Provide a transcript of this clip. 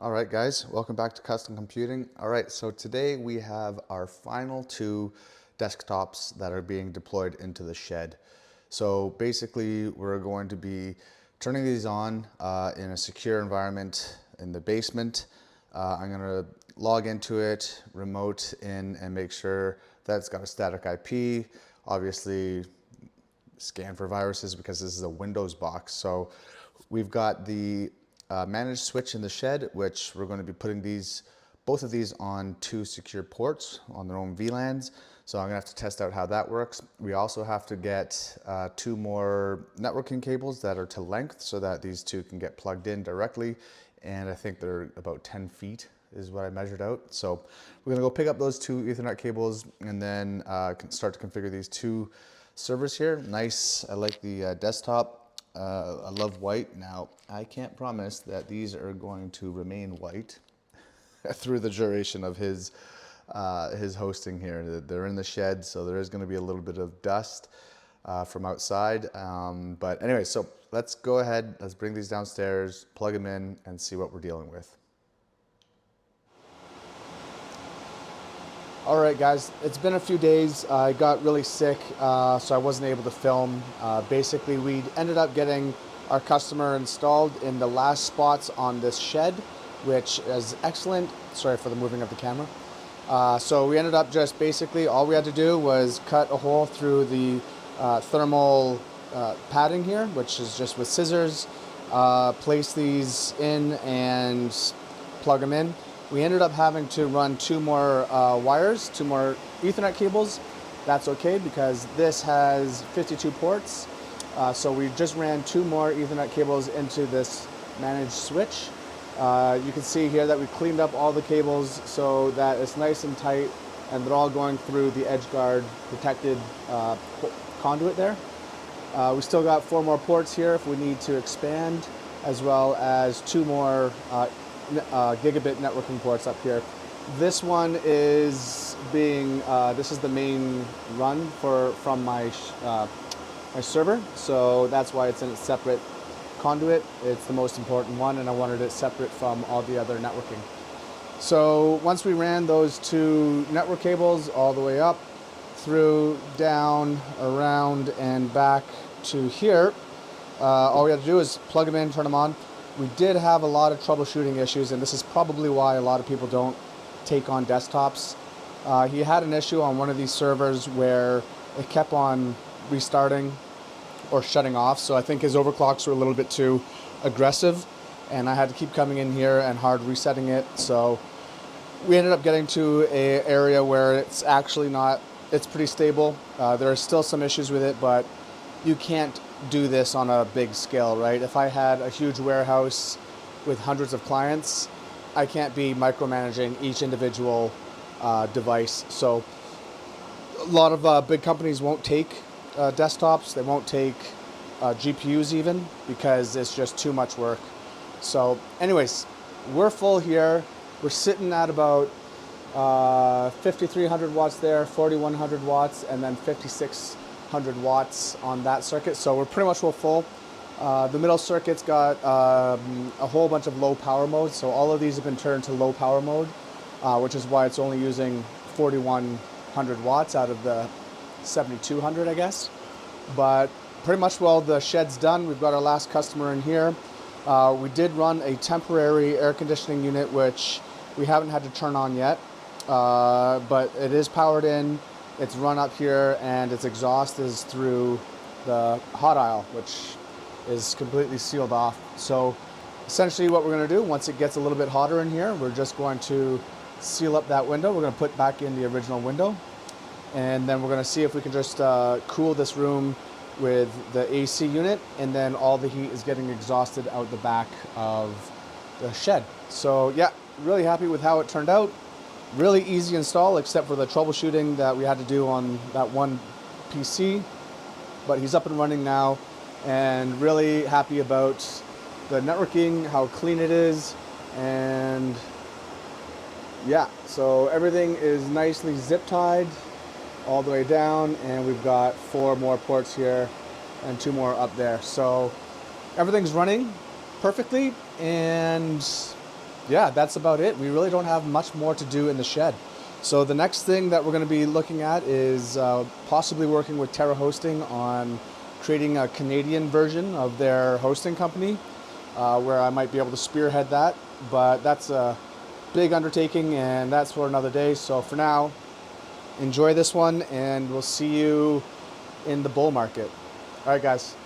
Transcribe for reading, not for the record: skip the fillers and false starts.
All right, guys, welcome back to Custom Computing. All right, so today we have our final two desktops that are being deployed into the shed. So basically, we're going to be turning these on in a secure environment in the basement. I'm going to log into it, remote in, and make sure that it's got a static IP. Obviously, scan for viruses because this is a Windows box. So we've got the managed switch in the shed, which we're going to be putting both of these on two secure ports on their own VLANs. So I'm gonna have to test out how that works. We also have to get two more networking cables that are to length so that these two can get plugged in directly. And I think they're about 10 feet is what I measured out. So we're gonna go pick up those two Ethernet cables and then start to configure these two servers here. Nice, I like the desktop. I love white. Now, I can't promise that these are going to remain white through the duration of his hosting here. They're in the shed, so there is going to be a little bit of dust from outside. But anyway, so let's go ahead. Let's bring these downstairs, plug them in, and see what we're dealing with. All right, guys, it's been a few days. I got really sick, so I wasn't able to film. Basically, we ended up getting our customer installed in the last spots on this shed, which is excellent. Sorry for the moving of the camera. So we ended up just basically, all we had to do was cut a hole through the thermal padding here, which is just with scissors, place these in and plug them in. We ended up having to run two more wires, two more Ethernet cables. That's okay because this has 52 ports. So we just ran two more Ethernet cables into this managed switch. You can see here that we cleaned up all the cables so that it's nice and tight and they're all going through the EdgeGuard protected conduit there. We still got four more ports here if we need to expand, as well as two more gigabit networking ports up here. This one is this is the main run from my server, so that's why it's in a separate conduit. It's the most important one, and I wanted it separate from all the other networking. So once we ran those two network cables all the way up, through, down, around, and back to here, all we had to do is plug them in, turn them on. We did have a lot of troubleshooting issues, and this is probably why a lot of people don't take on desktops. He had an issue on one of these servers where it kept on restarting or shutting off, so I think his overclocks were a little bit too aggressive, and I had to keep coming in here and hard resetting it. So we ended up getting to an area where it's actually not, it's pretty stable. There are still some issues with it, but you can't do this on a big scale, right? If I had a huge warehouse with hundreds of clients, I can't be micromanaging each individual device. So a lot of big companies won't take desktops. They won't take GPUs even because it's just too much work. So anyways, we're full here. We're sitting at about 5,300 watts there, 4,100 watts, and then 5,600 watts on that circuit. So we're pretty much full. The middle circuit's got a whole bunch of low power modes. So all of these have been turned to low power mode, which is why it's only using 4,100 watts out of the 7,200, I guess. But pretty much, well, the shed's done. We've got our last customer in here. We did run a temporary air conditioning unit, which we haven't had to turn on yet, but it is powered in. It's run up here, and its exhaust is through the hot aisle, which is completely sealed off. So essentially what we're going to do, once it gets a little bit hotter in here, we're just going to seal up that window. We're going to put back in the original window, and then we're going to see if we can just cool this room with the AC unit, and then all the heat is getting exhausted out the back of the shed. So yeah, really happy with how it turned out. Really easy install, except for the troubleshooting that we had to do on that one PC, but he's up and running now, and really happy about the networking, how clean it is, and yeah, so everything is nicely zip tied all the way down, and we've got four more ports here and two more up there. So everything's running perfectly, and yeah, that's about it. We really don't have much more to do in the shed. So the next thing that we're going to be looking at is possibly working with Terra Hosting on creating a Canadian version of their hosting company, where I might be able to spearhead that. But that's a big undertaking, and that's for another day. So for now, enjoy this one, and we'll see you in the bull market. All right, guys.